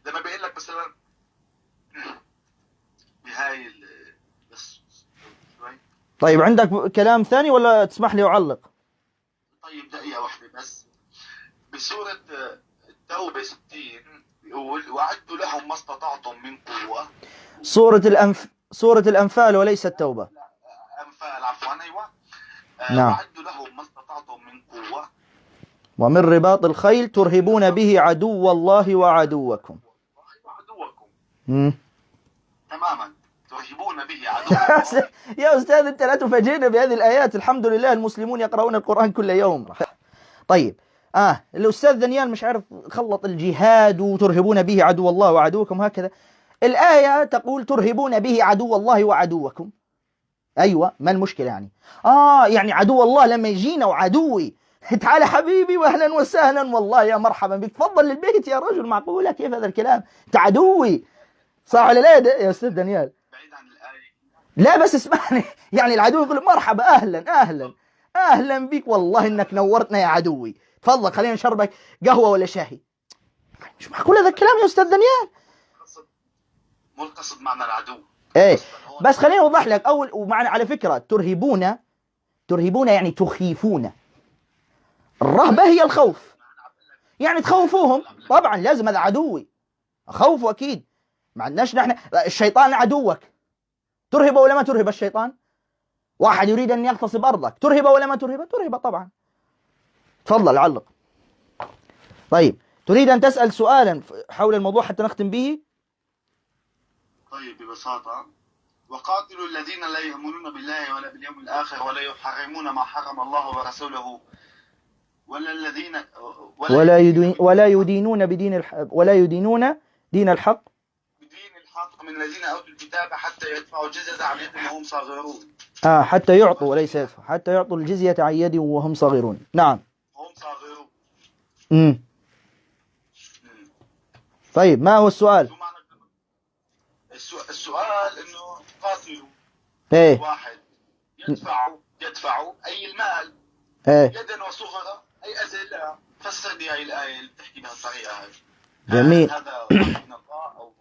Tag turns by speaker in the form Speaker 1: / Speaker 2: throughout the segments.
Speaker 1: لما بيقول لك مثلا بهاي بس شوي.
Speaker 2: طيب عندك كلام ثاني ولا تسمح لي أعلق؟
Speaker 1: طيب دقيقة واحدة بس. بسورة التوبة 60 بيقول وأعدوا لهم ما استطعتم من قوة.
Speaker 2: سورة الأنفال وليس التوبة.
Speaker 1: أنفال، عفوا، أيوة.
Speaker 2: نعم.
Speaker 1: وأعدوا لهم ما استطعتم من قوة
Speaker 2: ومن رباط الخيل ترهبون به عدو الله وعدوكم.
Speaker 1: وعدوكم.
Speaker 2: مم.
Speaker 1: تماما، ترهبون به عدو الله.
Speaker 2: يا أستاذ أنت لا تفاجئنا بهذه الآيات، الحمد لله المسلمون يقرؤون القرآن كل يوم. طيب الأستاذ دانيال مش عارف خلط الجهاد وترهبون به عدو الله وعدوكم هكذا. الآية تقول ترهبون به عدو الله وعدوكم. أيوة، ما المشكلة يعني؟ يعني عدو الله لما يجينا وعدوي تعال حبيبي واهلا وسهلا والله يا مرحبا بك، تفضل للبيت يا رجل، معقولة كيف هذا الكلام؟ انت عدوي، صح ولا لا يا استاذ دانيال؟
Speaker 1: بعيد عن الآية.
Speaker 2: لا بس اسمعني، يعني العدو يقول مرحبا اهلا اهلا اهلا بك، والله انك نورتنا يا عدوي، تفضل خلينا نشربك قهوة ولا شاهي. مش معقول هذا الكلام يا استاذ دانيال.
Speaker 1: مو القصد معنى العدو.
Speaker 2: ايه بس خليني اوضح لك اول، ومعنى على فكرة ترهبون يعني تخيفون. الرهبة هي الخوف، يعني تخوفوهم. طبعا لازم، هذا عدوي اخوفه اكيد. ما عندناش نحن الشيطان عدوك، ترهبه ولا ما ترهب الشيطان؟ واحد يريد ان يغتصب ارضك، ترهبه ولا ما ترهبه؟ ترهبه طبعا. تفضل علق. طيب تريد ان تسأل سؤالا حول الموضوع حتى نختم به؟
Speaker 1: طيب ببساطة، وقاتلوا الذين لا يؤمنون بالله ولا باليوم الآخر ولا يحرمون ما حرم الله ورسوله ولا الذين
Speaker 2: ولا يدينون دين الحق
Speaker 1: بدين الحق من الذين أوتوا الكتاب حتى يدفعوا الجزية عن يد وهم صاغرون.
Speaker 2: حتى يعطوا وليس يدفعوا، حتى يعطوا الجزية عن يد وهم صاغرون. نعم.
Speaker 1: هم صاغرون.
Speaker 2: طيب ما هو السؤال؟
Speaker 1: السؤال انه قاتلوا. واحد يدفعوا اي المال. يدا وصغرا اي ازل. فسر لي هاي الايه اللي بتحكي بهالطريقه هاي.
Speaker 2: جميل.
Speaker 1: هذا وحي من الله او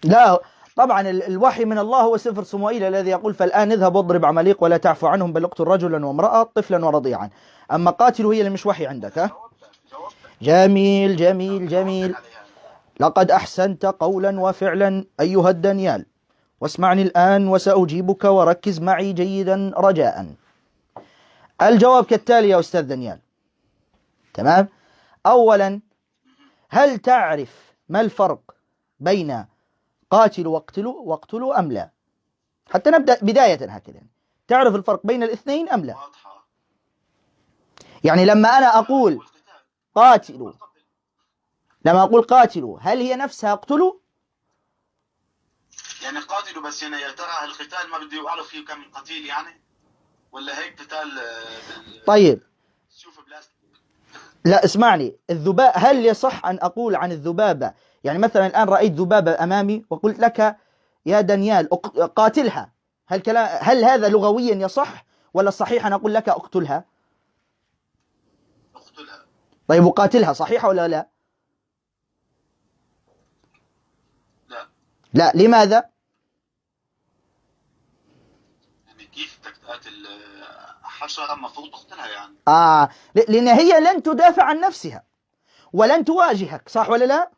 Speaker 2: لا طبعا الوحي من الله هو سفر صموئيل الذي يقول فالآن اذهب واضرب عماليق ولا تعفو عنهم بل اقتل رجلا وامرأة طفلا ورضيعا. أما قاتلوا هي اللي مش وحي عندك. جميل جميل جميل. لقد أحسنت قولا وفعلا أيها الدانيال، واسمعني الآن وسأجيبك وركز معي جيدا رجاء. الجواب كالتالي يا أستاذ دانيال. تمام. أولا، هل تعرف ما الفرق بين قاتلوا واقتلوا أم لا؟ حتى نبدأ بداية هكذا، تعرف الفرق بين الاثنين أم لا؟ يعني لما أنا أقول قاتلوا، هل هي نفسها اقتلوا؟
Speaker 1: يعني قاتلوا بس يعني يا ترى القتال ما بده يقالوا فيه كم قتيل يعني؟ ولا هيك قتال
Speaker 2: طيب
Speaker 1: سيوف بلاستيك؟
Speaker 2: لا اسمعني، الذباب، هل يصح أن أقول عن الذبابة، يعني مثلا الآن رأيت ذبابة أمامي وقلت لك يا دانيال قاتلها، هل هذا لغويا يصح ولا الصحيح أن أقول لك اقتلها؟
Speaker 1: اقتلها.
Speaker 2: طيب وقاتلها صحيحة ولا لا؟ لا لماذا؟
Speaker 1: يعني كيف بدك تقاتل حشرة المفروض تقتلها يعني؟
Speaker 2: لأن هي لن تدافع عن نفسها ولن تواجهك، صح ولا لا؟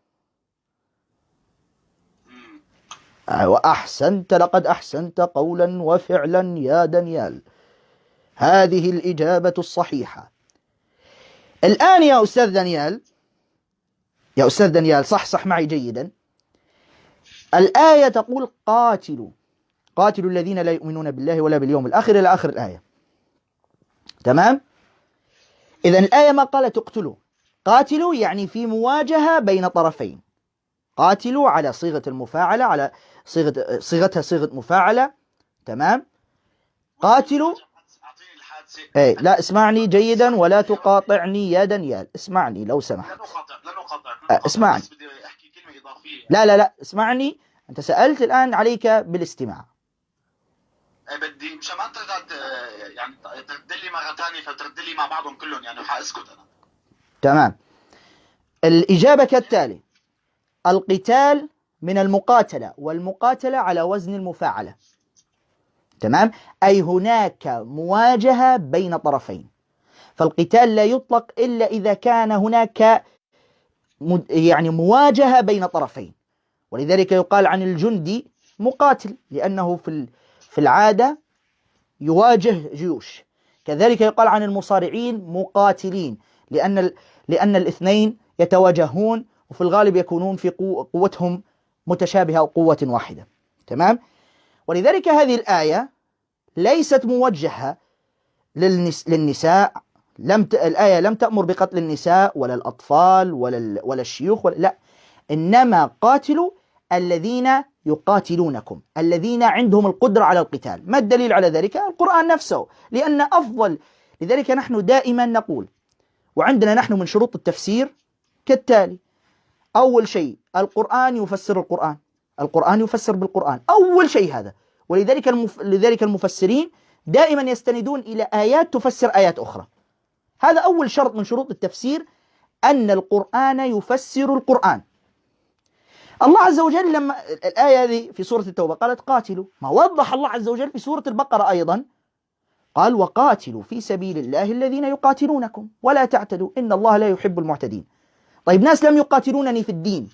Speaker 2: وأحسنت، لقد أحسنت قولا وفعلا يا دانيال، هذه الإجابة الصحيحة. الآن يا أستاذ دانيال صح معي جيدا. الآية تقول قاتلوا الذين لا يؤمنون بالله ولا باليوم الآخر إلى آخر الآية. تمام؟ إذن الآية ما قالت اقتلوا، قاتلوا يعني في مواجهة بين طرفين. قاتلوا على صيغة المفاعلة، على صيغتها صيغة مفاعلة. تمام؟ قاتلوا. لا اسمعني جيدا ولا تقاطعني يا دانيال، اسمعني لو سمحت.
Speaker 1: لن أقاطع.
Speaker 2: اسمعني.
Speaker 1: بدي أحكي كلمة إضافية.
Speaker 2: لا اسمعني، أنت سألت الآن، عليك بالاستماع.
Speaker 1: بدي مش ما يعني ترد لي مرة ثانية فترد لي مع بعضهم كلهم يعني وحاسكت أنا.
Speaker 2: تمام. الإجابة كالتالي: القتال من المقاتلة، والمقاتلة على وزن المفاعلة. تمام؟ أي هناك مواجهة بين طرفين، فالقتال لا يطلق إلا إذا كان هناك يعني مواجهة بين طرفين. ولذلك يقال عن الجندي مقاتل، لأنه في العادة يواجه جيوش. كذلك يقال عن المصارعين مقاتلين، لأن الاثنين يتواجهون، وفي الغالب يكونون في قوتهم متشابهة أو قوة واحدة. تمام؟ ولذلك هذه الآية ليست موجهة للنساء. الآية لم تأمر بقتل النساء ولا الأطفال ولا الشيوخ لا، إنما قاتلوا الذين يقاتلونكم، الذين عندهم القدرة على القتال. ما الدليل على ذلك؟ القرآن نفسه. لذلك نحن دائما نقول، وعندنا نحن من شروط التفسير كالتالي: أول شيء القرآن يفسر القرآن، القرآن يفسر بالقرآن، أول شيء هذا. لذلك المفسرين دائما يستندون إلى آيات تفسر آيات أخرى. هذا أول شرط من شروط التفسير، أن القرآن يفسر القرآن. الله عز وجل لما الآية هذه في سورة التوبة قالت قاتلوا، ما وضح الله عز وجل في سورة البقرة أيضا قال: وقاتلوا في سبيل الله الذين يقاتلونكم ولا تعتدوا إن الله لا يحب المعتدين. طيب، ناس لم يقاتلونني في الدين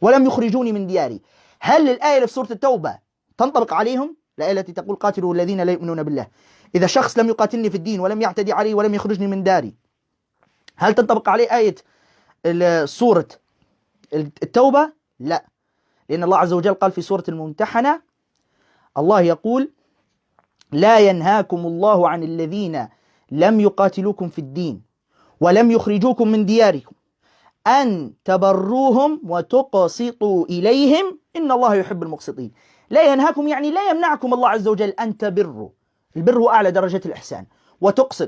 Speaker 2: ولم يخرجوني من دياري، هل الآية اللي في سورة التوبة تنطبق عليهم؟ الآية التي تقول قاتلوا الذين لا يؤمنون بالله، إذا شخص لم يقاتلني في الدين ولم يعتدي علي ولم يخرجني من داري، هل تنطبق عليه آية سورة التوبة؟ لا، لأن الله عز وجل قال في سورة الممتحنة، الله يقول: لا ينهاكم الله عن الذين لم يقاتلوكم في الدين ولم يخرجوكم من دياركم أن تبروهم وتقسطوا إليهم إن الله يحب المقسطين. لا ينهاكم يعني لا يمنعكم الله عز وجل أن تبروا، البر هو أعلى درجة الإحسان، وتقسط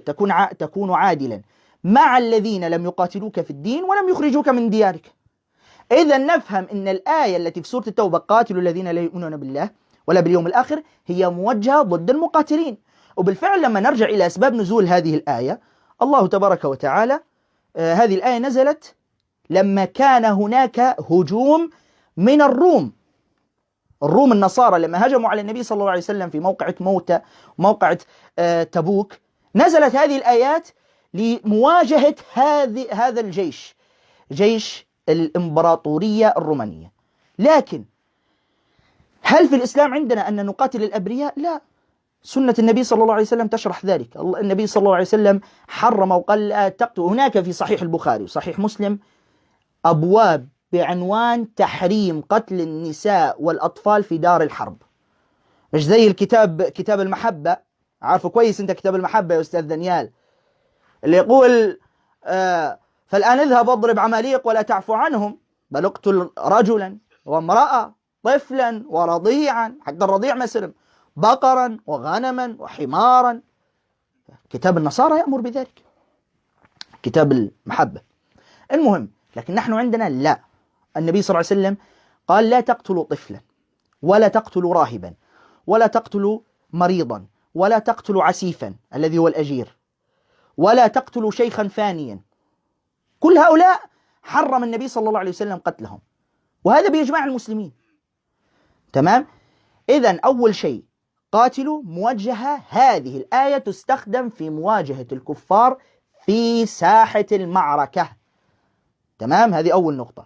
Speaker 2: تكون عادلا مع الذين لم يقاتلوك في الدين ولم يخرجوك من ديارك. إذا نفهم أن الآية التي في سورة التوبة قاتلوا الذين لا يؤمنون بالله ولا باليوم الآخر هي موجهة ضد المقاتلين. وبالفعل لما نرجع إلى أسباب نزول هذه الآية، الله تبارك وتعالى هذه الآية نزلت لما كان هناك هجوم من الروم النصارى، لما هجموا على النبي صلى الله عليه وسلم في موقعة موتة وموقعة تبوك، نزلت هذه الآيات لمواجهة هذا الجيش، جيش الإمبراطورية الرومانية. لكن هل في الإسلام عندنا أن نقاتل الأبرياء؟ لا، سنة النبي صلى الله عليه وسلم تشرح ذلك. النبي صلى الله عليه وسلم حرم وقال لا تقتلوا. هناك في صحيح البخاري وصحيح مسلم أبواب بعنوان تحريم قتل النساء والأطفال في دار الحرب، مش زي كتاب المحبة. عارفه كويس أنت كتاب المحبة يا أستاذ دانيال، اللي يقول فالآن اذهب اضرب عماليق ولا تعفو عنهم، بل اقتل رجلا وامرأة طفلا ورضيعا، حتى الرضيع مسلم، بقرا وغنما وحمارا. كتاب النصارى يأمر بذلك، كتاب المحبة. المهم، لكن نحن عندنا لا، النبي صلى الله عليه وسلم قال لا تقتلوا طفلا ولا تقتلوا راهبا ولا تقتلوا مريضا ولا تقتلوا عسيفا الذي هو الأجير ولا تقتلوا شيخا فانيا. كل هؤلاء حرم النبي صلى الله عليه وسلم قتلهم، وهذا بإجماع المسلمين. تمام؟ إذن أول شيء قاتلوا موجهة، هذه الآية تستخدم في مواجهة الكفار في ساحة المعركة. تمام؟ هذه أول نقطة.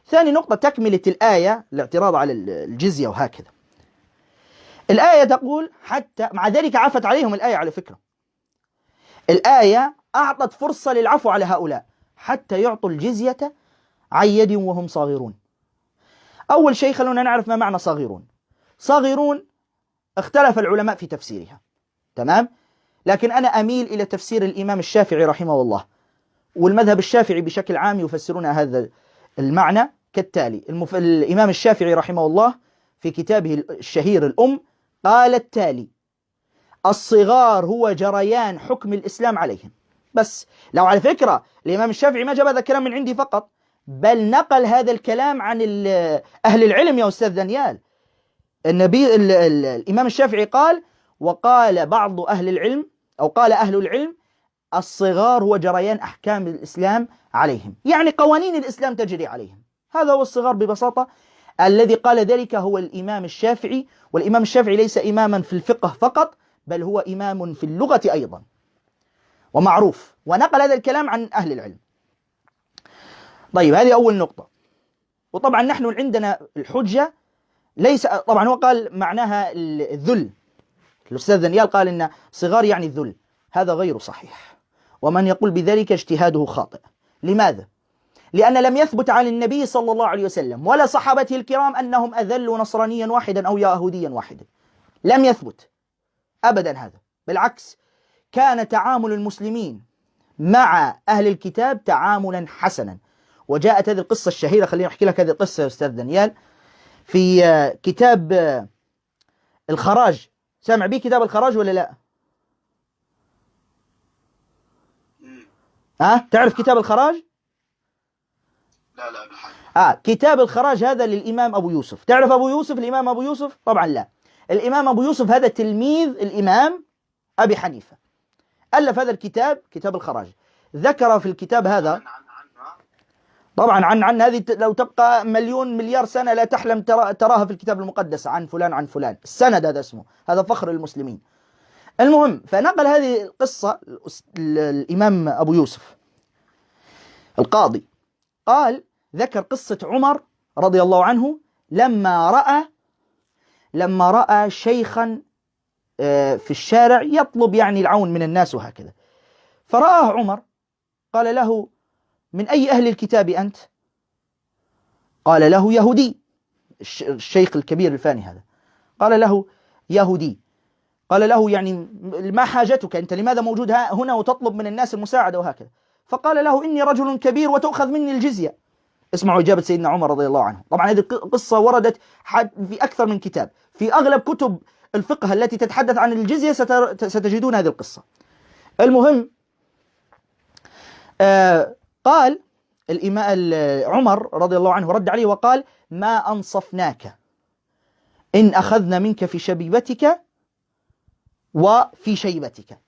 Speaker 2: ثاني نقطة تكملة الآية، الاعتراض على الجزية وهكذا. الآية تقول حتى، مع ذلك عفت عليهم الآية على فكرة، الآية أعطت فرصة للعفو على هؤلاء حتى يعطوا الجزية عن يد وهم صاغرون. أول شيء خلونا نعرف ما معنى صاغرون. صاغرون اختلف العلماء في تفسيرها، تمام؟ لكن أنا أميل إلى تفسير الإمام الشافعي رحمه الله، والمذهب الشافعي بشكل عام يفسرون هذا المعنى كالتالي. الإمام الشافعي رحمه الله في كتابه الشهير الأم قال التالي: الصغار هو جريان حكم الإسلام عليهم. بس لو على فكرة الإمام الشافعي ما جاب هذا الكلام من عندي فقط، بل نقل هذا الكلام عن أهل العلم يا أستاذ دانيال. الإمام الشافعي قال: وقال بعض أهل العلم، أو قال أهل العلم: الصغار هو جريان أحكام الإسلام عليهم، يعني قوانين الإسلام تجري عليهم. هذا هو الصغار ببساطة. الذي قال ذلك هو الإمام الشافعي، والإمام الشافعي ليس إماما في الفقه فقط، بل هو إمام في اللغة أيضا ومعروف، ونقل هذا الكلام عن أهل العلم. طيب هذه أول نقطة. وطبعا نحن عندنا الحجة ليس، طبعا هو قال معناها الذل، الأستاذ دانيال قال إن صغار يعني الذل، هذا غير صحيح، ومن يقول بذلك اجتهاده خاطئ. لماذا؟ لأن لم يثبت عن النبي صلى الله عليه وسلم ولا صحابته الكرام أنهم أذلوا نصرانيا واحدا أو يهوديا واحدا، لم يثبت أبدا هذا، بالعكس كان تعامل المسلمين مع أهل الكتاب تعاملا حسنا. وجاءت هذه القصة الشهيرة، خليني أحكي لك هذه القصة يا أستاذ دانيال، في كتاب الخراج. سامع به كتاب الخراج ولا لا؟ تعرف كتاب الخراج؟
Speaker 1: لا بالحق.
Speaker 2: كتاب الخراج هذا للإمام أبو يوسف. تعرف أبو يوسف الإمام أبو يوسف؟ طبعا لا. الإمام أبو يوسف هذا تلميذ الإمام أبي حنيفة، ألف هذا الكتاب، كتاب الخراج. ذكر في الكتاب هذا طبعا عن هذه لو تبقى مليون مليار سنة لا تحلم تراها في الكتاب المقدس، عن فلان عن فلان، السند هذا اسمه، هذا فخر المسلمين. المهم، فنقل هذه القصة الإمام أبو يوسف القاضي، قال ذكر قصة عمر رضي الله عنه لما رأى شيخا في الشارع يطلب يعني العون من الناس وهكذا، فرآه عمر، قال له: من أي أهل الكتاب أنت؟ قال له: يهودي. الشيخ الكبير الفاني هذا قال له: يهودي. قال له: يعني ما حاجتك أنت، لماذا موجود هنا وتطلب من الناس المساعدة وهكذا؟ فقال له: إني رجل كبير وتؤخذ مني الجزية. اسمعوا إجابة سيدنا عمر رضي الله عنه. طبعا هذه القصة وردت في أكثر من كتاب، في أغلب كتب الفقه التي تتحدث عن الجزية ستجدون هذه القصة. المهم، قال عمر رضي الله عنه رد عليه وقال: ما أنصفناك إن أخذنا منك في شبيبتك وفي شيبتك.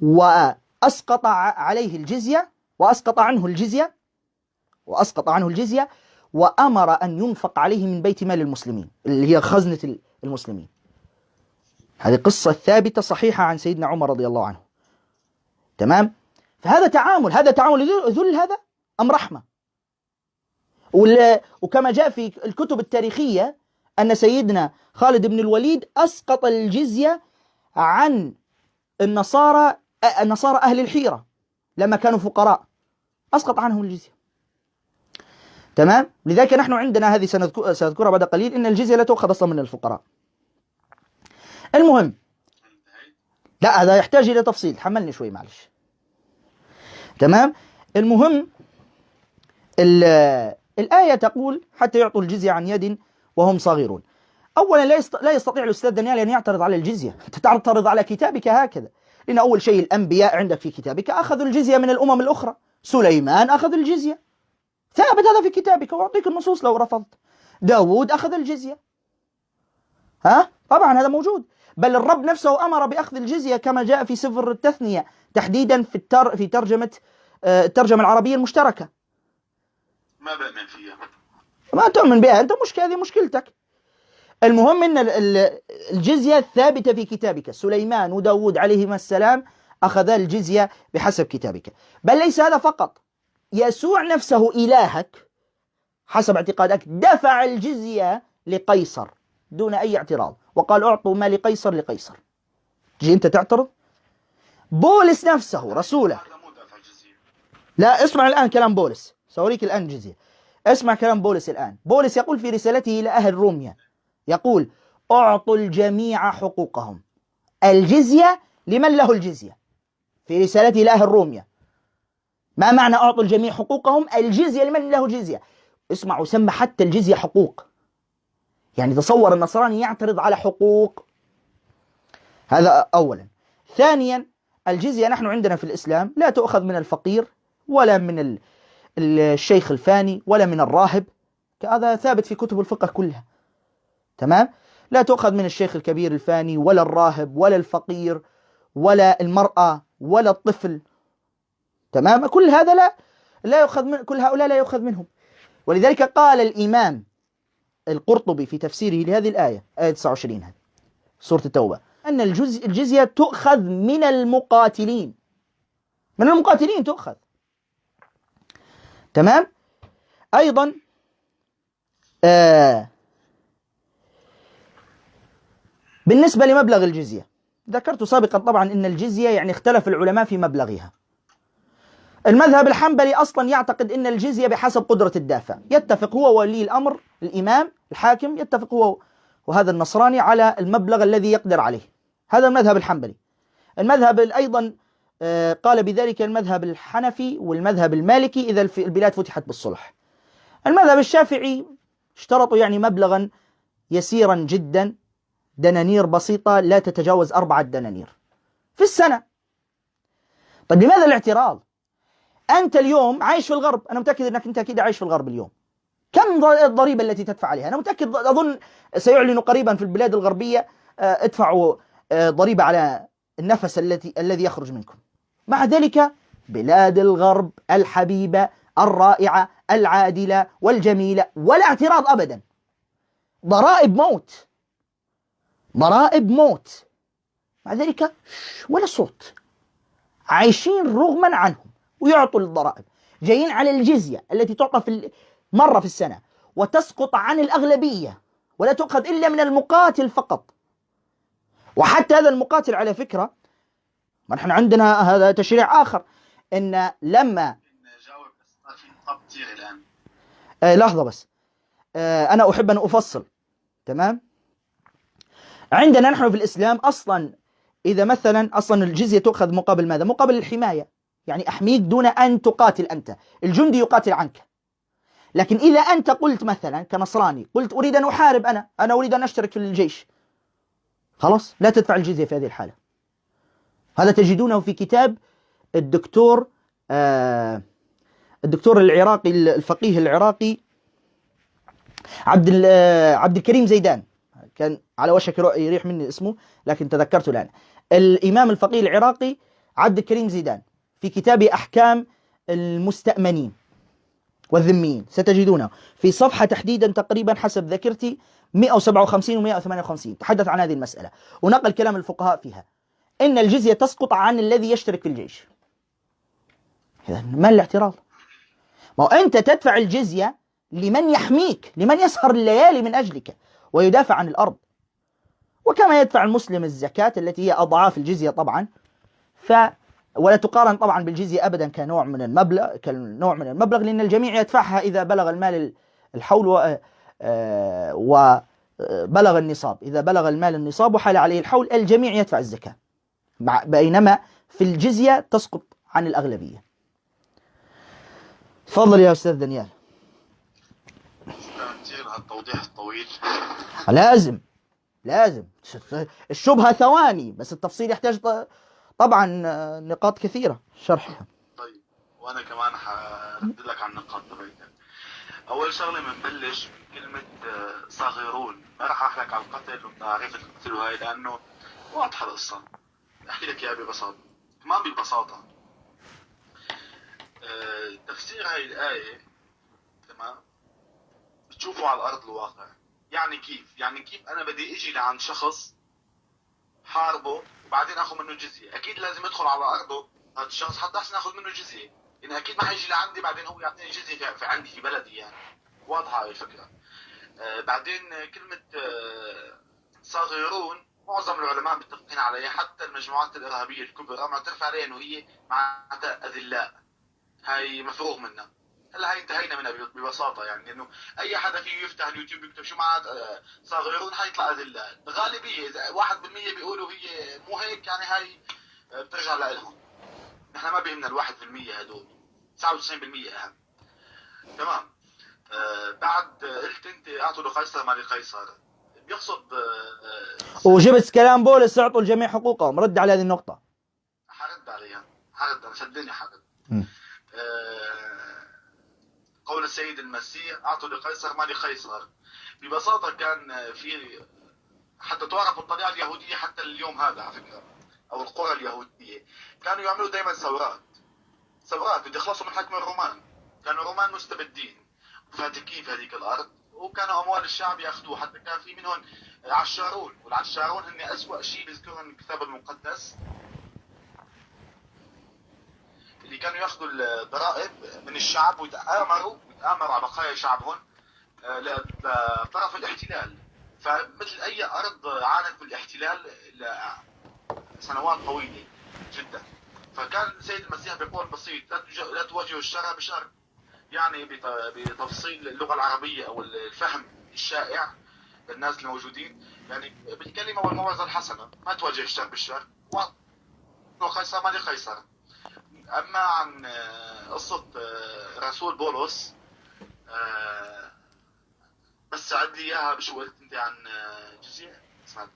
Speaker 2: وأسقط عليه الجزية، وأسقط عنه الجزية، وأمر أن ينفق عليه من بيت مال المسلمين اللي هي خزنة المسلمين. هذه قصة ثابتة صحيحة عن سيدنا عمر رضي الله عنه. تمام؟ فهذا تعامل ذل هذا أم رحمة؟ وكما جاء في الكتب التاريخية أن سيدنا خالد بن الوليد أسقط الجزية عن النصارى أهل الحيرة لما كانوا فقراء، أسقط عنهم الجزية. تمام؟ لذلك نحن عندنا هذه سنذكرها بعد قليل، إن الجزية لا تؤخذ أصلا من الفقراء. المهم، لا هذا يحتاج إلى تفصيل، حملني شوي معلش. تمام؟ المهم، الآية تقول: حتى يعطوا الجزية عن يد وهم صاغرون. أولا لا يستطيع الأستاذ دانيال أن يعترض على الجزية، تعترض على كتابك هكذا، لأن أول شيء الأنبياء عندك في كتابك أخذوا الجزية من الأمم الأخرى، سليمان أخذ الجزية، ثابت هذا في كتابك، وأعطيك النصوص لو رفضت. داود أخذ الجزية، طبعا هذا موجود، بل الرب نفسه أمر بأخذ الجزية كما جاء في سفر التثنية، تحديدا في الترجمة العربية المشتركة.
Speaker 1: ما بأمن فيها،
Speaker 2: ما تؤمن بها أنت، هذه مشكلتك. المهم أن الجزية ثابتة في كتابك، سليمان وداود عليهما السلام أخذا الجزية بحسب كتابك. بل ليس هذا فقط، يسوع نفسه إلهك حسب اعتقادك دفع الجزية لقيصر دون أي اعتراض، وقال: أعطوا ما لقيصر لقيصر. تجي أنت تعترض؟ بولس نفسه رسوله، لا اسمع الآن كلام بولس، سأوريك الآن الجزية. اسمع كلام بولس الآن. بولس يقول في رسالته إلى أهل روميا، يقول: أعطوا الجميع حقوقهم. الجزية لمن له الجزية؟ في رسالته إلى أهل روميا. ما معنى أعطوا الجميع حقوقهم؟ الجزية لمن له جزية. اسمعوا، سمى حتى الجزية حقوق. يعني تصور النصراني يعترض على حقوق. هذا أولا. ثانيا، الجزية نحن عندنا في الإسلام لا تؤخذ من الفقير ولا من الشيخ الفاني ولا من الراهب، هذا ثابت في كتب الفقه كلها. تمام؟ لا تؤخذ من الشيخ الكبير الفاني ولا الراهب ولا الفقير ولا المرأة ولا الطفل. تمام؟ كل هذا لا يؤخذ من، كل هؤلاء لا يؤخذ منهم. ولذلك قال الإمام القرطبي في تفسيره لهذه الآية، آية 29 هذه سورة التوبة، أن الجزية تؤخذ من المقاتلين، من المقاتلين تؤخذ. تمام. أيضا بالنسبة لمبلغ الجزية، ذكرت سابقا طبعا أن الجزية يعني اختلف العلماء في مبلغها. المذهب الحنبلي أصلا يعتقد أن الجزية بحسب قدرة الدافع، يتفق هو ولي الأمر الإمام الحاكم، يتفق هو وهذا النصراني على المبلغ الذي يقدر عليه. هذا المذهب الحنبلي. المذهب أيضا قال بذلك المذهب الحنفي والمذهب المالكي إذا البلاد فتحت بالصلح. المذهب الشافعي اشترطوا يعني مبلغا يسيرا جدا، دنانير بسيطة لا تتجاوز 4 دنانير في السنة. طيب لماذا الاعتراض؟ أنت اليوم عايش في الغرب، أنا متأكد أنك أنت أكيد عايش في الغرب اليوم. كم الضريبة التي تدفع عليها؟ أنا متأكد، أظن سيعلن قريبا في البلاد الغربية ادفعوا ضريبة على النفس الذي يخرج منكم. مع ذلك بلاد الغرب الحبيبة الرائعة العادلة والجميلة ولا اعتراض أبدا. ضرائب موت، ضرائب موت، مع ذلك ولا صوت، عايشين رغما عنهم ويعطوا الضرائب. جايين على الجزية التي تعطى مرة في السنة وتسقط عن الأغلبية ولا تؤخذ إلا من المقاتل فقط. وحتى هذا المقاتل على فكرة، ما نحن عندنا هذا تشريع آخر، إن لما
Speaker 1: نجاوب بس في نقاط كثير الآن.
Speaker 2: لحظة بس، أنا أحب أن أفصل. تمام. عندنا نحن في الإسلام أصلا إذا مثلا أصلا الجزية تؤخذ مقابل ماذا؟ مقابل الحماية، يعني أحميك دون أن تقاتل أنت، الجندي يقاتل عنك. لكن إذا أنت قلت مثلا كنصراني قلت أريد أن أحارب، أنا أريد أن أشترك في الجيش، خلاص لا تدفع الجزية في هذه الحالة. هذا تجدونه في كتاب الدكتور العراقي الفقيه العراقي عبد الكريم زيدان، كان على وشك يريح مني اسمه لكن تذكرته الآن. الإمام الفقيه العراقي عبد الكريم زيدان في كتابه أحكام المستأمنين والذميين ستجدونه في صفحة تحديدا تقريبا حسب ذاكرتي 157 و 158 تحدث عن هذه المسألة ونقل كلام الفقهاء فيها، إن الجزية تسقط عن الذي يشترك في الجيش. إذا ما الاعتراض؟ ما هو أنت تدفع الجزية لمن يحميك، لمن يسهر الليالي من أجلك ويدافع عن الأرض. وكما يدفع المسلم الزكاة التي هي أضعاف الجزية طبعا، ولا تقارن طبعا بالجزية أبدا كنوع من المبلغ لأن الجميع يدفعها إذا بلغ المال الحول وبلغ النصاب. إذا بلغ المال النصاب وحال عليه الحول الجميع يدفع الزكاة، بينما في الجزية تسقط عن الأغلبية. تفضل يا أستاذ دانيال.
Speaker 1: التوضيح الطويل
Speaker 2: لازم الشبهة ثواني بس التفصيل يحتاج طبعا نقاط كثيرة شرحها.
Speaker 1: طيب وانا كمان هرد لك على النقاط تبعتك. اول شغله بنبلش بكلمه صاغرون، ما راح احكي لك على القتل وتعريف القتل وهي لانه واضحه القصه، احكي لك اياها ببساطه كمان ببساطه. تفسير هاي الايه تمام بتشوفوا على ارض الواقع. يعني كيف انا بدي اجي لعند شخص حاربه وبعدين اخذ منه جزيه، اكيد لازم ادخل على ارضه هذا الشخص حتى عشان اخذ منه جزيه، يعني اكيد ما حيجي لعندي بعدين هو يعطيني جزيه في عندي في بلدي، يعني واضحه هاي الفكره. بعدين كلمه صاغرون معظم العلماء متفقين عليها، حتى المجموعات الارهابيه الكبرى معترف عليها انه هي معناتها اذلاء، هاي مفروغ منها. هلا هاي انتهينا منها ببساطه، يعني انه اي حدا فيه يفتح اليوتيوب يكتب شو معنات صاغرون حيطلع اذلاء. غالبيه 1% بيقولوا هي مو هيك، يعني هاي بترجع لهم. نحن ما بيهمنا ال1% هدول، 99% اهم. تمام. بعد قلت انت اعطوا لقيصر ما لقيصر، بيقصد
Speaker 2: وجبت كلام بولس اعطوا الجميع حقوقهم، رد على هذه النقطه.
Speaker 1: حرد عليها، صدقني حرد. قول السيد المسيح اعطوا لقيصر ما لقيصر، ببساطه كان في حتى تعرف الطريقه اليهوديه حتى اليوم هذا على فكره، او القرى اليهوديه كانوا يعملوا دائما ثورات بده يخلصوا من حكم الرومان. كانوا الرومان مستبدين فاتكين في هذيك الأرض، وكانوا أموال الشعب يأخذوها. حتى كان في منهم عشارون، والعشارون هن أسوأ شيء بيذكرهم الكتاب المقدس، اللي كانوا يأخذوا الضرائب من الشعب ويتآمروا على بقايا شعبهم لطرف الاحتلال. فمثل أي أرض عانت من الاحتلال لسنوات طويلة جدا. فكان سيد المسيح بقول بسيط: لا تواجهوا الشر بشر، يعني بتفصيل اللغة العربية أو الفهم الشائع للناس الموجودين، يعني بالكلمة والموعظة الحسنة، ما تواجه الشر بالشر، وقيصر ما لقيصر. أما عن قصة رسول بولس، بس عد لي إياها بشو قلت أنت عن جزية اسمها.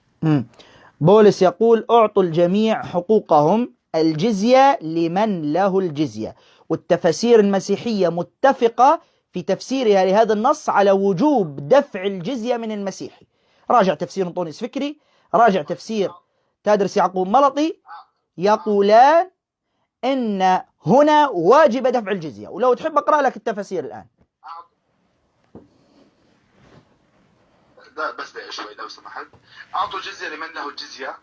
Speaker 2: بولس يقول: أعطوا الجميع حقوقهم، الجزية لمن له الجزية. والتفاسير المسيحية متفقة في تفسيرها لهذا النص على وجوب دفع الجزية من المسيحي. راجع تفسير أنطونيوس فكري، راجع تفسير تادرس يعقوب ملطي، يقولان إن هنا واجب دفع الجزية. ولو تحب أقرأ لك التفاسير الآن.
Speaker 1: بس دقيقة شوي لو سمحت. أعطوا الجزية لمن له الجزية،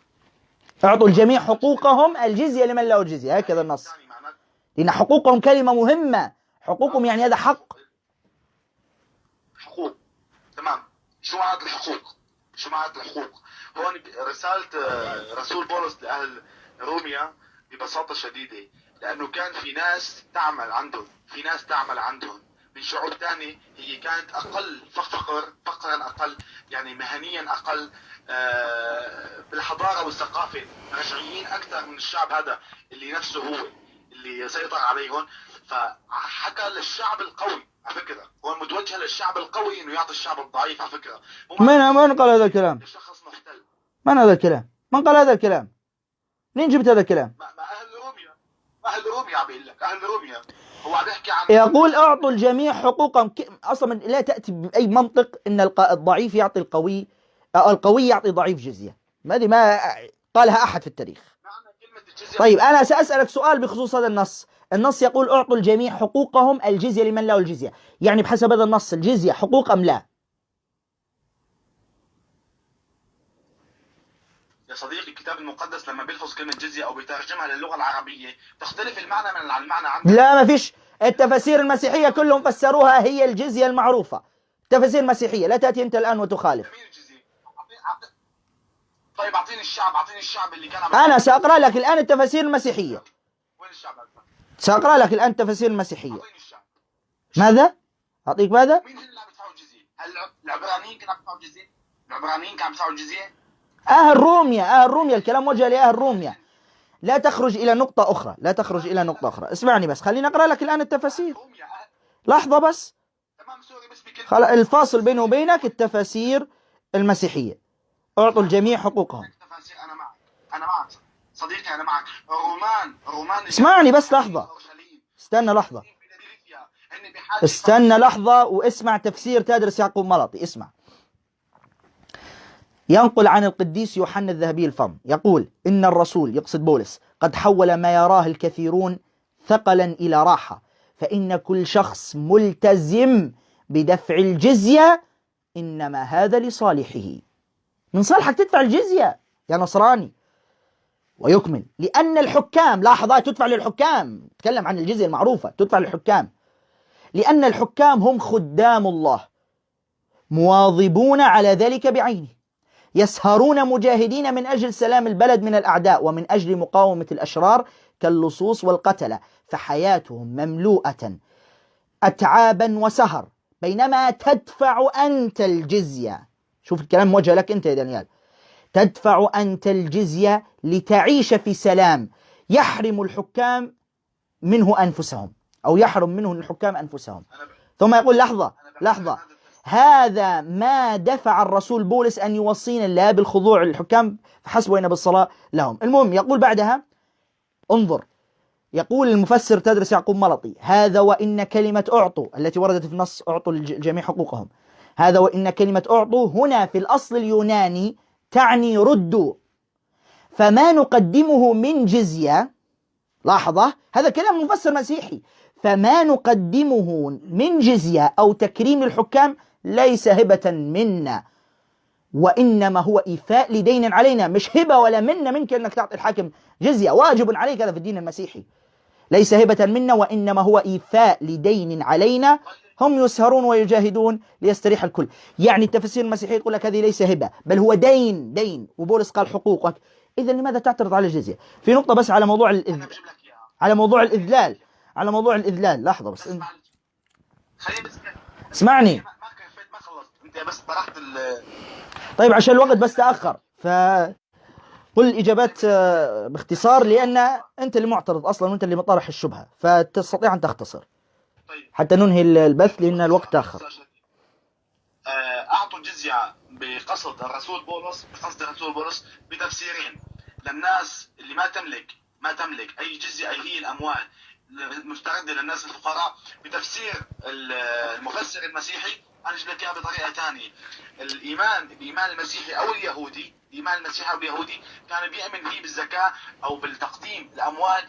Speaker 2: أعطوا الجميع حقوقهم، الجزية لمن له الجزية، هكذا النص. لأن حقوقهم كلمة مهمة، حقوقهم يعني هذا حق.
Speaker 1: حقوق، تمام. شو معنات الحقوق؟ شو معنات الحقوق؟ هون رسالة رسول بولس لأهل روميا ببساطة شديدة، لأنه كان في ناس تعمل عندهم من شعوب ثانية هي كانت أقل فقرا أقل، يعني مهنيا أقل، بالحضارة والثقافة رجعيين أكثر من الشعب هذا اللي نفسه هو اللي سيطر عليهم. فحكى للشعب القوي، على فكرة هو متوجه للشعب القوي إنه يعطي الشعب الضعيف، على فكرة.
Speaker 2: من قال هذا الكلام؟
Speaker 1: شخص محتل.
Speaker 2: من هذا الكلام؟ من قال هذا الكلام؟ منين جبت هذا الكلام؟
Speaker 1: أهل روميا عم بيقول لك، أهل روميا هو عم يحكي عن،
Speaker 2: يقول: أعطوا الجميع حقوقهم. أصلا لا تأتي بأي منطق إن الضعيف يعطي القوي، القوي يعطي ضعيف جزية. هذه ما قالها أحد في التاريخ. طيب أنا سأسألك سؤال بخصوص هذا النص. النص يقول: أعطوا الجميع حقوقهم، الجزية لمن له الجزية. يعني بحسب هذا النص الجزية حقوق أم لا؟
Speaker 1: يا صديقي الكتاب المقدس لما بيلفظ كلمة جزية أو بيترجمها للغة العربية تختلف المعنى من المعنى عندنا.
Speaker 2: لا، ما فيش. التفاسير المسيحية كلهم فسروها هي الجزية المعروفة. التفاسير المسيحية، لا تأتي أنت الآن وتخالف.
Speaker 1: مين الجزية؟ طيب أعطيني الشعب اللي كان
Speaker 2: أنا سأقرأ لك الآن التفاسير المسيحية.
Speaker 1: وين الشعب؟
Speaker 2: سأقرأ لك الآن التفاسير المسيحية.
Speaker 1: أعطيني الشعب.
Speaker 2: ماذا؟ أعطيك ماذا؟
Speaker 1: مين اللي عم يدفعوا الجزية؟ هل العبرانيين كانوا يدفعوا الجزية؟ العبرانيين كانوا يدفعوا الجزية؟
Speaker 2: أهل روميا، الكلام وجه لأهل روميا. لا تخرج إلى نقطة أخرى. اسمعني بس، خليني أقرأ لك الآن التفاسير. لحظة بس. خلاص، الفاصل بيني وبينك التفاسير المسيحية. أعطوا الجميع حقوقهم.
Speaker 1: أنا معك صديقي، أنا معك. رومان
Speaker 2: اسمعني بس لحظة، استنى لحظة واسمع تفسير تادرس يعقوب ملطي. اسمع. ينقل عن القديس يوحنا الذهبي الفم يقول: إن الرسول، يقصد بولس، قد حول ما يراه الكثيرون ثقلا إلى راحة، فإن كل شخص ملتزم بدفع الجزية إنما هذا لصالحه. من صالحك تدفع الجزية يا نصراني. ويكمل: لأن الحكام، لاحظ، تدفع للحكام، تكلم عن الجزية المعروفة، تدفع للحكام، لأن الحكام هم خدام الله مواظبون على ذلك بعينه، يسهرون مجاهدين من أجل سلام البلد من الأعداء ومن أجل مقاومة الأشرار كاللصوص والقتلة، فحياتهم مملوءة أتعابا وسهر، بينما تدفع أنت الجزية. شوف الكلام موجه لك أنت يا دانيال. تدفع أنت الجزية لتعيش في سلام، يحرم الحكام منه أنفسهم، أو يحرم منه الحكام أنفسهم. ثم يقول: لحظة، هذا ما دفع الرسول بولس أن يوصينا لا بالخضوع للحكام فحسب وإن بالصلاة لهم. المهم يقول بعدها، انظر، يقول المفسر تدرس يعقوب ملطي: هذا وإن كلمة أعطوا التي وردت في النص أعطوا الجميع حقوقهم، هذا وإن كلمة أعطوا هنا في الأصل اليوناني تعني ردوا، فما نقدمه من جزية، لاحظة هذا كلام مفسر مسيحي، فما نقدمه من جزية أو تكريم الحكام ليس هبة منا، وإنما هو إيفاء لدين علينا، مش هبة ولا منا منك أنك تعطي الحاكم جزية، واجب عليك هذا في الدين المسيحي. ليس هبة منا وإنما هو إيفاء لدين علينا، هم يسهرون ويجاهدون ليستريح الكل. يعني التفسير المسيحي يقول لك هذه ليس هبة بل هو دين، وبولس قال حقوقك. إذا لماذا تعترض على الجزية؟ في نقطة بس على موضوع على موضوع الإذلال. لحظة بس، اسمعني.
Speaker 1: ما خلصت انت بس طرحت
Speaker 2: طيب عشان الوقت بس تأخر، قل الإجابات باختصار، لأن أنت اللي معترض أصلا وأنت اللي مطرح الشبهة، فتستطيع أن تختصر حتى ننهي البث لأن الوقت تأخر.
Speaker 1: أعطوا الجزية بقصد الرسول بولس بتفسيرين للناس اللي ما تملك أي جزية، أي هي الأموال مستردة للناس الفقراء، بتفسير المفسر المسيحي. أنا أجيب لك إياها بطريقة ثانية. الإيمان المسيحي أو اليهودي، كان بيؤمن فيه بالزكاة أو بالتقديم الأموال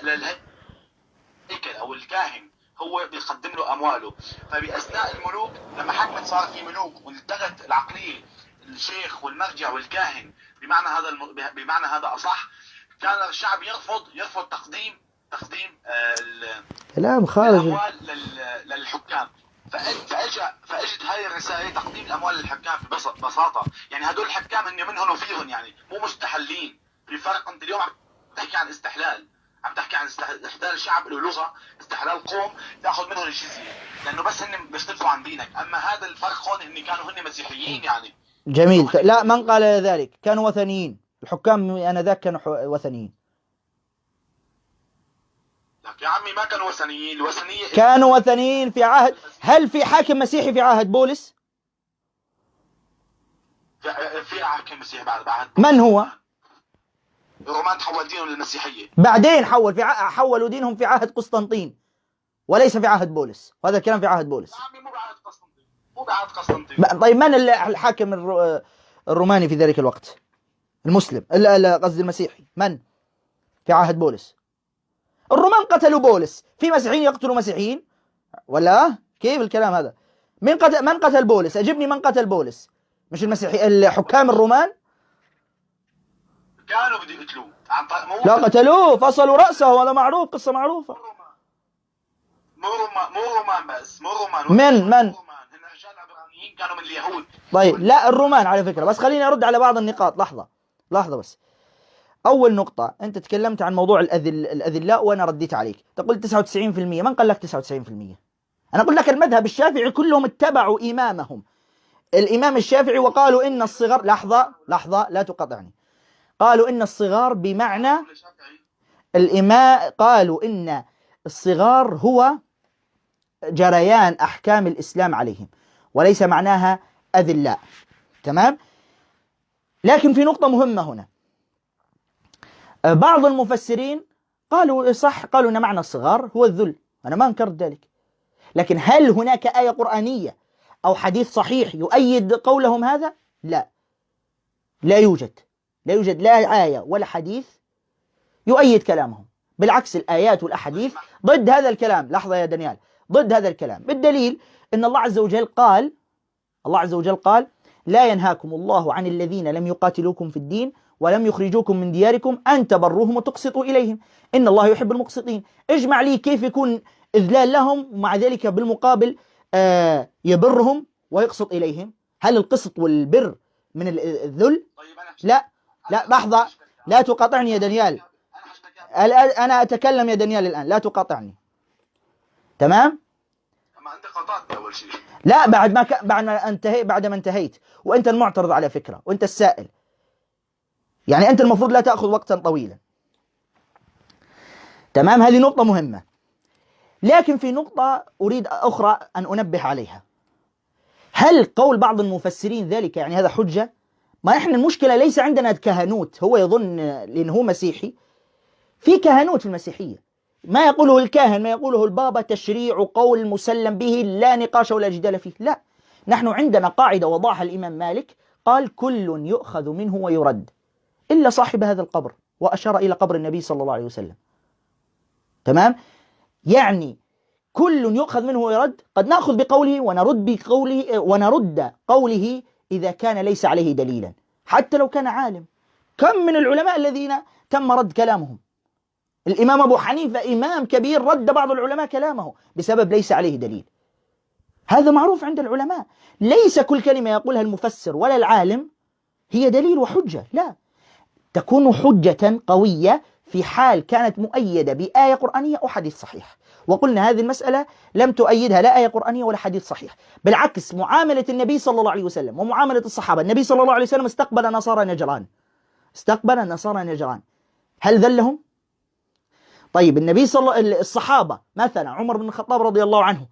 Speaker 1: للهيكل أو الكاهن، هو بيقدم له أمواله. فبأثناء الملوك لما حكمت صار في ملوك والتغت العقلية الشيخ والمرجع والكاهن بمعنى هذا أصح، كان الشعب يرفض تقديم
Speaker 2: كلام خارج
Speaker 1: الأموال للحكام. فاجت هاي الرسالة تقديم الأموال للحكام ببساطة. يعني هدول الحكام هن منهم وفيهم، يعني مو مستحلين. في فرق، انت اليوم عم تحكي عن استحلال، استحلال الشعب له لغة، استحلال قوم تاخذ منهم الجزية لأنه بس هن بيختلفوا عن دينك. أما هذا الفرق هون هن كانوا مسيحيين يعني.
Speaker 2: جميل. لا، من قال ذلك؟ كانوا وثنيين الحكام آنذاك، كانوا وثنيين.
Speaker 1: يا عمي ما كانوا وثنيين، الوثنية
Speaker 2: كانوا وثنيين في عهد. هل في حاكم مسيحي في عهد بولس؟
Speaker 1: في حاكم مسيحي بعد
Speaker 2: من هو؟
Speaker 1: الرومان تحول دينهم للمسيحية،
Speaker 2: بعدين حولوا دينهم في عهد قسطنطين وليس في عهد بولس، وهذا الكلام في عهد بولس.
Speaker 1: يا عمي مو بعهد قسطنطين.
Speaker 2: طيب من الحاكم الروماني في ذلك الوقت؟ المسلم، قصدي المسيحي، من في عهد بولس؟ الرومان قتلوا بولس، في مسيحيين يقتلوا مسيحيين ولا كيف الكلام هذا؟ من قتل بولس؟ أجبني، من قتل بولس؟ مش المسيحي، الحكام الرومان
Speaker 1: كانوا بده يقتلوه.
Speaker 2: لا، قتلوه، فصلوا رأسه، هذا معروف، قصة معروفة.
Speaker 1: مو رومان بس،
Speaker 2: من
Speaker 1: الرجال العبرانيين كانوا من اليهود.
Speaker 2: طيب لا، الرومان على فكرة. بس خليني أرد على بعض النقاط. لحظة بس. أول نقطة، أنت تكلمت عن موضوع الأذلاء وأنا رديت عليك، تقول 99%. من قال لك 99%؟ أنا أقول لك المذهب الشافعي كلهم اتبعوا إمامهم الإمام الشافعي، وقالوا إن الصغار، لحظة لا تقاطعني، قالوا إن الصغار بمعنى قالوا إن الصغار هو جريان أحكام الإسلام عليهم وليس معناها أذلاء. تمام؟ لكن في نقطة مهمة هنا، بعض المفسرين قالوا صح، قالوا إن معنى الصغار هو الذل، أنا ما أنكرت ذلك، لكن هل هناك آية قرآنية أو حديث صحيح يؤيد قولهم هذا؟ لا يوجد لا آية ولا حديث يؤيد كلامهم، بالعكس الآيات والأحاديث ضد هذا الكلام. لحظة يا دانيال، ضد هذا الكلام، بالدليل أن الله عز وجل قال لا ينهاكم الله عن الذين لم يقاتلوكم في الدين ولم يخرجوكم من دياركم أن تبروهم وتقسطوا إليهم إن الله يحب المقسطين. اجمع لي كيف يكون إذلال لهم ومع ذلك بالمقابل يبرهم ويقسط إليهم. هل القسط والبر من الذل؟ لا لحظة، لا تقاطعني يا دانيال، أنا أتكلم يا دانيال الآن، لا تقاطعني. تمام؟
Speaker 1: أما أنت قاطعت أول شيء.
Speaker 2: لا، بعد ما انتهيت، وأنت المعترض على فكرة، وأنت السائل، يعني أنت المفروض لا تأخذ وقتا طويلا. تمام؟ هذه نقطة مهمة. لكن في نقطة أريد أخرى أن أنبه عليها. هل قول بعض المفسرين ذلك يعني هذا حجة؟ ما إحنا المشكلة ليس عندنا كهنوت، هو يظن لأنه هو مسيحي في كهنوت في المسيحية، ما يقوله الكاهن، ما يقوله البابا تشريع قول مسلم به لا نقاش ولا جدال فيه. لا، نحن عندنا قاعدة وضعها الإمام مالك، قال كل يؤخذ منه ويرد إلا صاحب هذا القبر، وأشار إلى قبر النبي صلى الله عليه وسلم. تمام؟ يعني كل يؤخذ منه ويرد، قد نأخذ بقوله ونرد قوله إذا كان ليس عليه دليلا حتى لو كان عالم. كم من العلماء الذين تم رد كلامهم. الإمام أبو حنيفة إمام كبير رد بعض العلماء كلامه بسبب ليس عليه دليل. هذا معروف عند العلماء. ليس كل كلمة يقولها المفسر ولا العالم هي دليل وحجة، لا، تكون حجة قوية في حال كانت مؤيدة بآية قرآنية أو حديث صحيح. وقلنا هذه المسألة لم تؤيدها لا آية قرآنية ولا حديث صحيح، بالعكس معاملة النبي صلى الله عليه وسلم ومعاملة الصحابة. النبي صلى الله عليه وسلم استقبل نصارى نجران، هل ذلهم؟ طيب الصحابة مثلا عمر بن الخطاب رضي الله عنه،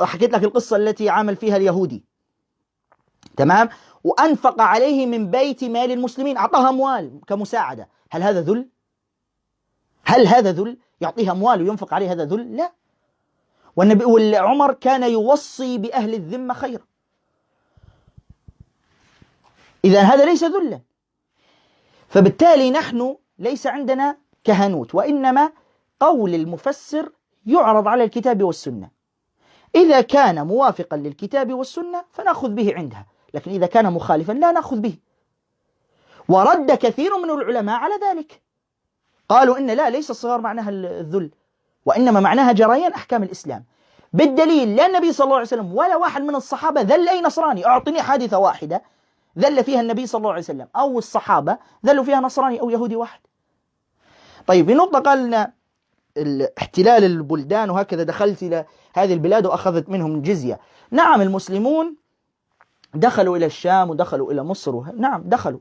Speaker 2: حكيت لك القصة التي عامل فيها اليهودي، تمام، وأنفق عليه من بيت مال المسلمين، أعطاها أموال كمساعدة، هل هذا ذل؟ هل هذا ذل؟ يعطيها أموال وينفق عليه، هذا ذل؟ لا. والعمر كان يوصي بأهل الذمة خيرا، إذا هذا ليس ذلا. فبالتالي نحن ليس عندنا كهنوت، وإنما قول المفسر يعرض على الكتاب والسنة، إذا كان موافقا للكتاب والسنة فنأخذ به عندها، لكن إذا كان مخالفا لا نأخذ به. ورد كثير من العلماء على ذلك، قالوا إن لا، ليس الصغار معناها الذل، وإنما معناها جريان أحكام الإسلام، بالدليل لا النبي صلى الله عليه وسلم ولا واحد من الصحابة ذل أي نصراني. أعطني حادثة واحدة ذل فيها النبي صلى الله عليه وسلم أو الصحابة ذلوا فيها نصراني أو يهودي واحد. طيب، بنقطة قالنا احتلال البلدان وهكذا، دخلت إلى هذه البلاد وأخذت منهم الجزية. نعم، المسلمون دخلوا إلى الشام ودخلوا إلى مصر، نعم دخلوا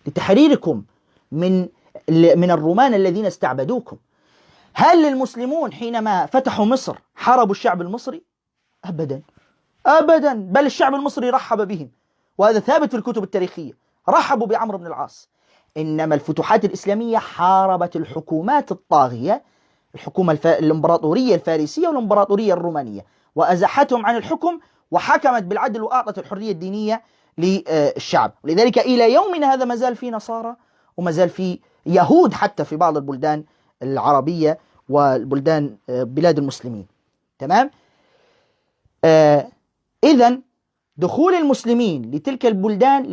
Speaker 2: لتحريركم من الرومان الذين استعبدوكم. هل المسلمون حينما فتحوا مصر حاربوا الشعب المصري؟ أبدا أبدا، بل الشعب المصري رحب بهم، وهذا ثابت في الكتب التاريخية، رحبوا بعمرو بن العاص. إنما الفتوحات الإسلامية حاربت الحكومات الطاغية، الإمبراطورية الفارسية والإمبراطورية الرومانية، وأزحتهم عن الحكم وحكمت بالعدل وأعطت الحرية الدينية للشعب. ولذلك إلى يومنا هذا ما زال في نصارى وما زال في يهود حتى في بعض البلدان العربية والبلدان بلاد المسلمين، تمام. إذن دخول المسلمين لتلك البلدان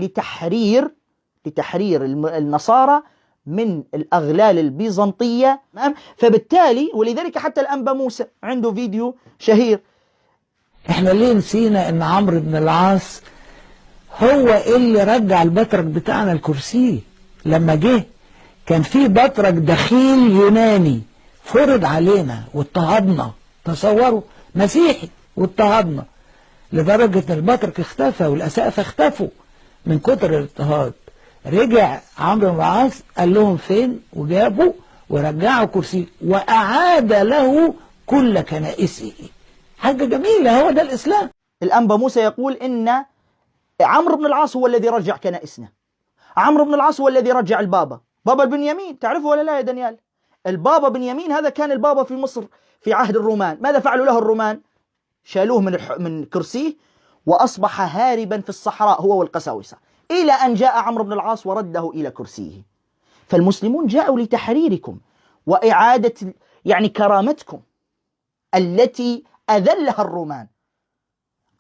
Speaker 2: لتحرير النصارى من الأغلال البيزنطية، فبالتالي ولذلك حتى الأنبا موسى عنده فيديو شهير.
Speaker 3: احنا ليه نسينا ان عمرو بن العاص هو اللي رجع البطرك بتاعنا الكرسي؟ لما جه كان في بطرك دخيل يوناني فرض علينا واضطهدنا، تصوروا، مسيحي واضطهدنا، لدرجة ان البطرك اختفى والأسقفة اختفوا من كتر الاضطهاد. رجع عمرو بن العاص قال لهم فين، وجابوا ورجعوا كرسي وأعاد له كل كنائسه. حاجة جميلة، هو ده الإسلام.
Speaker 2: الأنبا موسى يقول إن عمرو بن العاص هو الذي رجع كنائسنا، عمرو بن العاص هو الذي رجع بابا بنيامين، تعرفه ولا لا يا دانيال؟ البابا بنيامين هذا كان البابا في مصر في عهد الرومان. ماذا فعلوا له الرومان؟ شالوه من كرسيه وأصبح هاربا في الصحراء هو والقساوسة، إلى أن جاء عمرو بن العاص ورده إلى كرسيه. فالمسلمون جاءوا لتحريركم وإعادة كرامتكم التي أذلها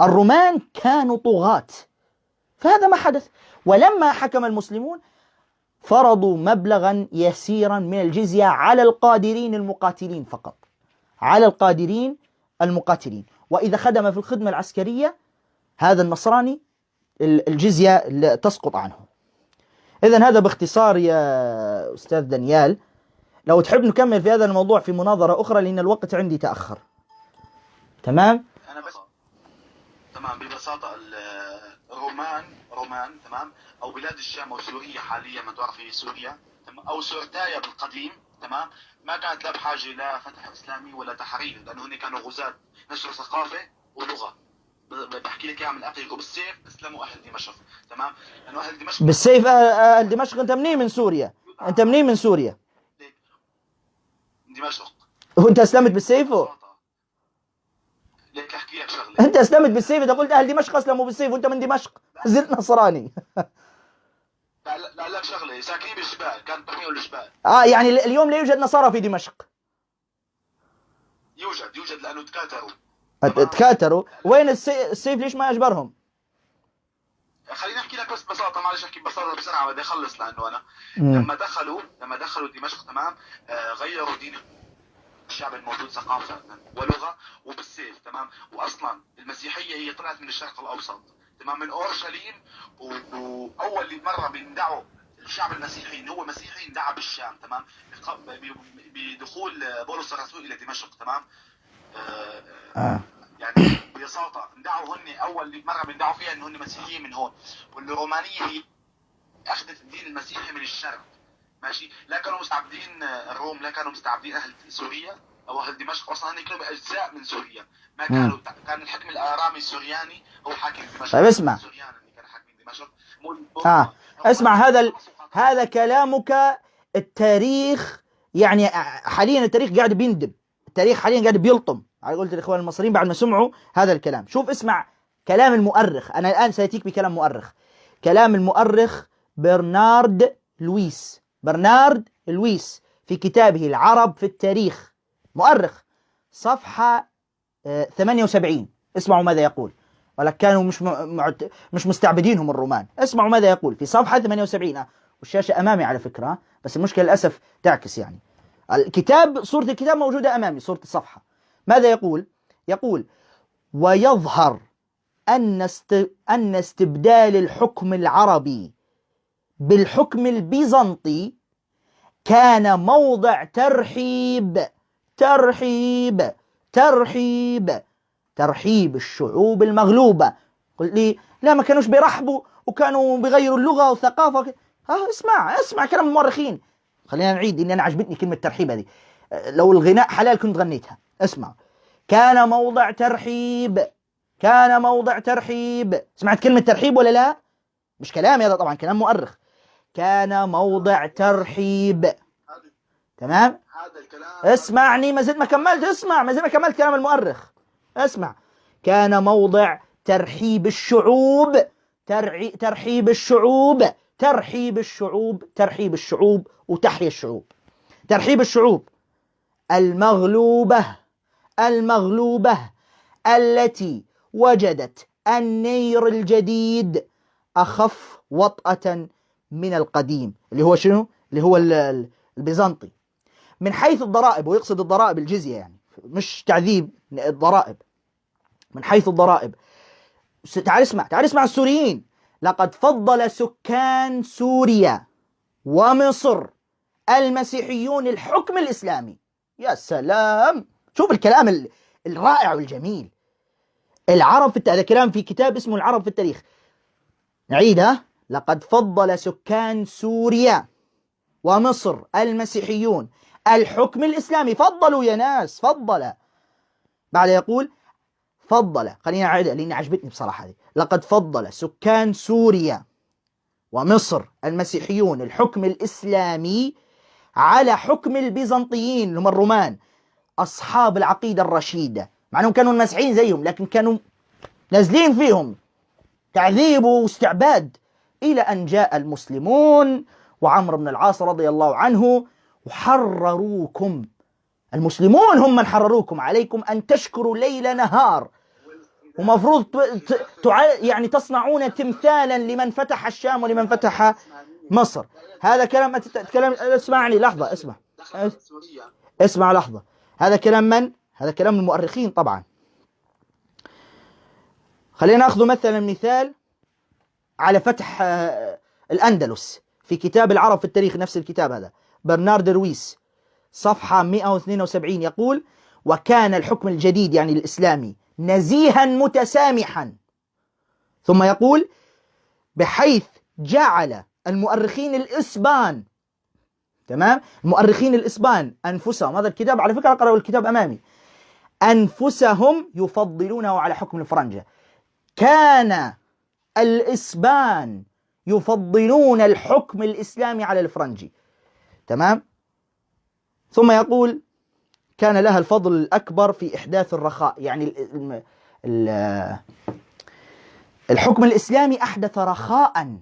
Speaker 2: الرومان كانوا طغاة، فهذا ما حدث. ولما حكم المسلمون فرضوا مبلغا يسيرا من الجزية على القادرين المقاتلين فقط، على القادرين المقاتلين، وإذا خدم في الخدمة العسكرية هذا النصراني الجزية تسقط عنه. إذن هذا باختصار يا أستاذ دانيال. لو تحب نكمل في هذا الموضوع في مناظرة أخرى لأن الوقت عندي تأخر. تمام؟
Speaker 1: أنا بس تمام ببساطة رومان تمام، أو بلاد الشام أو سوريا حاليا، ما تعرف هي سوريا أو سورتايا بالقديم، تمام، ما كانت لا بحاجة لا فتح إسلامي ولا تحرير، لأنه هن كانوا غزاة نشروا ثقافة ولغة. بحكي لك اياها من الاخير، وبالسيف اسلموا اهل دمشق، تمام، لانه اهل دمشق
Speaker 2: بالسيف. اهل دمشق. انت منين من سوريا؟ انت منين من سوريا؟
Speaker 1: دمشق.
Speaker 2: وانت اسلمت بالسيف؟
Speaker 1: ليك احكي لك شغله،
Speaker 2: انت اسلمت بالسيف، اذا قلت اهل دمشق اسلموا بالسيف وانت من دمشق زلت نصراني.
Speaker 1: لا لك شغله، ساكنين بالجبال، كانت تحميهم الجبال.
Speaker 2: يعني اليوم لا يوجد نصارى في دمشق.
Speaker 1: يوجد لانه تكاتروا.
Speaker 2: تكاتروا. وين السيف ليش ما اجبرهم؟
Speaker 1: خليني احكي لك بس ببساطه، معلش احكي ببساطه بسرعه بدي اخلص، لانه انا لما دخلوا دمشق تمام، غيروا دين الشعب الموجود ثقافه ولغه وبالسيف تمام. واصلا المسيحيه هي طلعت من الشرق الاوسط تمام، من اورشليم، واول مره بيندعوا الشعب المسيحي ان هو مسيحي اندعى بالشام تمام، بدخول بولس الرسول الى دمشق تمام. يعني ببساطه اندعوا هن اول مره بيندعوا فيها انه هن مسيحيين من هون. والرومانيه هي اخذت الدين المسيحي من الشرق ماشي، لا كانوا مستعبدين الروم، لا كانوا مستعبدين اهل سوريا او اهل دمشق، اصلا هن كانوا اجزاء من سوريا، ما كانوا كان الحكم الارامي السورياني هو حاكم دمشق.
Speaker 2: طيب اسمع،
Speaker 1: السوريان اللي كان حاكم دمشق
Speaker 2: اسمع، هذا كلامك. التاريخ يعني حاليا التاريخ قاعد بيندب، التاريخ حاليا قاعد بيلطم على قولة الإخوان المصريين بعد ما سمعوا هذا الكلام. شوف اسمع كلام المؤرخ، أنا الآن سأتيك بكلام مؤرخ، كلام المؤرخ برنارد لويس في كتابه العرب في التاريخ، مؤرخ، صفحة 78. اسمعوا ماذا يقول، ولكن كانوا مش مستعبدينهم الرومان. اسمعوا ماذا يقول في صفحة 78، والشاشة أمامي على فكرة، بس المشكلة للأسف تعكس يعني الكتاب، صورة الكتاب موجودة أمامي، صورة الصفحة. ماذا يقول؟ يقول: ويظهر أن استبدال الحكم العربي بالحكم البيزنطي كان موضع ترحيب الشعوب المغلوبة. قل لي لا، ما كانوش بيرحبوا وكانوا بيغيروا اللغة والثقافة. اسمع كلام المؤرخين. خلينا نعيد، إني أنا عجبتني كلمة ترحيب هذه، لو الغناء حلال كنت غنيتها. اسمع: كان موضع ترحيب. سمعت كلمة ترحيب ولا لا؟ مش كلامي هذا طبعا، كلام مؤرخ. كان موضع ترحيب. تمام؟
Speaker 1: هذا الكلام
Speaker 2: اسمعني، ما زلت ما كملت كلام المؤرخ. اسمع: كان موضع ترحيب الشعوب وتحيا الشعوب. ترحيب الشعوب المغلوبة التي وجدت النير الجديد أخف وطأة من القديم، اللي هو شنو؟ اللي هو البيزنطي، من حيث الضرائب، ويقصد الضرائب الجزية يعني، مش تعذيب، الضرائب، من حيث الضرائب. تعال اسمع السوريين: لقد فضل سكان سوريا ومصر المسيحيون الحكم الإسلامي. يا سلام، شوف الكلام الرائع والجميل. العرب هذا كلام في كتاب اسمه العرب في التاريخ. نعيدها: لقد فضل سكان سوريا ومصر المسيحيون الحكم الإسلامي. فضلوا يا ناس، فضل. بعد يقول خلينا نعيدها لأني عجبتني بصراحة هذه: لقد فضل سكان سوريا ومصر المسيحيون الحكم الإسلامي على حكم البيزنطيين اللي هم الرومان أصحاب العقيدة الرشيدة، مع أنهم كانوا مسيحيين زيهم، لكن كانوا نازلين فيهم تعذيب واستعباد، إلى أن جاء المسلمون وعمرو بن العاص رضي الله عنه وحرروكم. المسلمون هم من حرروكم، عليكم أن تشكروا ليل نهار، ومفروض يعني تصنعون تمثالا لمن فتح الشام ولمن فتح مصر. هذا كلام اسمعني لحظة، اسمع لحظة. هذا كلام من؟ هذا كلام المؤرخين طبعا. خلينا نأخذ مثال على فتح الأندلس في كتاب العرب في التاريخ، نفس الكتاب هذا، برنارد لويس، صفحة 172، يقول: وكان الحكم الجديد يعني الإسلامي نزيها متسامحا. ثم يقول: بحيث جعل المؤرخين الإسبان، تمام، المؤرخين الإسبان أنفسهم، هذا الكتاب على فكرة قرأوا الكتاب أمامي، أنفسهم يفضلونه على حكم الفرنجة. كان الإسبان يفضلون الحكم الإسلامي على الفرنجي، تمام. ثم يقول: كان لها الفضل الأكبر في إحداث الرخاء، يعني الحكم الإسلامي أحدث رخاء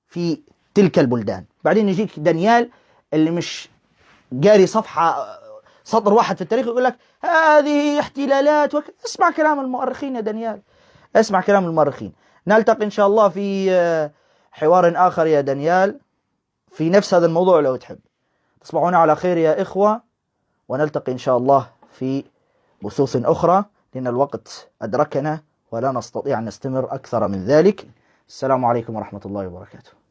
Speaker 2: في تلك البلدان. بعدين يجيك دانيال اللي مش قاري سطر واحد في التاريخ يقول لك هذه احتلالات اسمع كلام المؤرخين يا دانيال، اسمع كلام المؤرخين. نلتقي إن شاء الله في حوار آخر يا دانيال في نفس هذا الموضوع لو تحب. تصبحون على خير يا إخوة، ونلتقي إن شاء الله في بثوث أخرى، لأن الوقت أدركنا ولا نستطيع أن نستمر أكثر من ذلك. السلام عليكم ورحمة الله وبركاته.